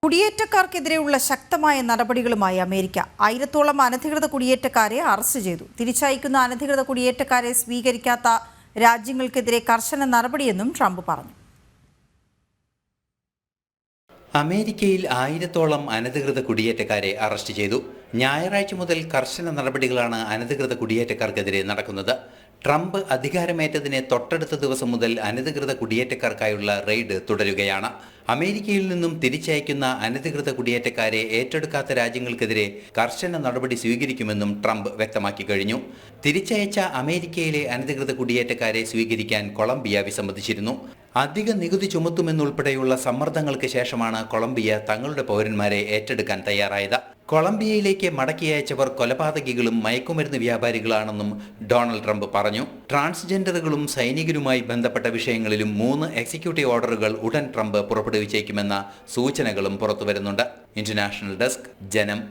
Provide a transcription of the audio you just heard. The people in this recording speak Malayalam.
കുടിയേറ്റക്കാർക്കെതിരെയുള്ള ശക്തമായ നടപടികളുമായി അമേരിക്ക 1000-ഓളം അനധികൃത കുടിയേറ്റക്കാരെ അറസ്റ്റ് ചെയ്തു. തിരിച്ചയക്കുന്ന അനധികൃത കുടിയേറ്റക്കാരെ സ്വീകരിക്കാത്ത രാജ്യങ്ങൾക്കെതിരെ കർശന നടപടിയെന്നും ട്രംപ് പറഞ്ഞു. അമേരിക്കയിൽ 1000-ഓളം അനധികൃത കുടിയേറ്റക്കാരെ അറസ്റ്റ് ചെയ്തു. ഞായറാഴ്ച മുതൽ കർശന നടപടികളാണ് അനധികൃത കുടിയേറ്റക്കാർക്കെതിരെ നടക്കുന്നത്. ട്രംപ് അധികാരമേറ്റതിന് തൊട്ടടുത്ത ദിവസം മുതൽ അനധികൃത കുടിയേറ്റക്കാർക്കായുള്ള റെയ്ഡ് തുടരുകയാണ്. അമേരിക്കയിൽ നിന്നും തിരിച്ചയക്കുന്ന അനധികൃത കുടിയേറ്റക്കാരെ ഏറ്റെടുക്കാത്ത രാജ്യങ്ങൾക്കെതിരെ കർശന നടപടി സ്വീകരിക്കുമെന്നും ട്രംപ് വ്യക്തമാക്കി കഴിഞ്ഞു. തിരിച്ചയച്ച അമേരിക്കയിലെ അനധികൃത കുടിയേറ്റക്കാരെ സ്വീകരിക്കാൻ കൊളംബിയ വിസമ്മതിച്ചിരുന്നു. അധിക നികുതി ചുമത്തുമെന്നുൾപ്പെടെയുള്ള സമ്മർദ്ദങ്ങൾക്ക് ശേഷമാണ് കൊളംബിയ തങ്ങളുടെ പൗരന്മാരെ ഏറ്റെടുക്കാൻ തയ്യാറായത്. കൊളംബിയയിലേക്ക് മടക്കി അയച്ചവർ കൊലപാതകികളും മയക്കുമരുന്ന് വ്യാപാരികളാണെന്നും ഡൊണാൾഡ് ട്രംപ് പറഞ്ഞു. ട്രാൻസ്ജെൻഡറുകളും സൈനികരുമായി ബന്ധപ്പെട്ട വിഷയങ്ങളിലും 3 എക്സിക്യൂട്ടീവ് ഓർഡറുകൾ ഉടൻ ട്രംപ് പുറപ്പെടുവിച്ചേക്കുമെന്ന സൂചനകളും പുറത്തുവരുന്നുണ്ട്. ഇന്റർനാഷണൽ ഡെസ്ക്, ജനം.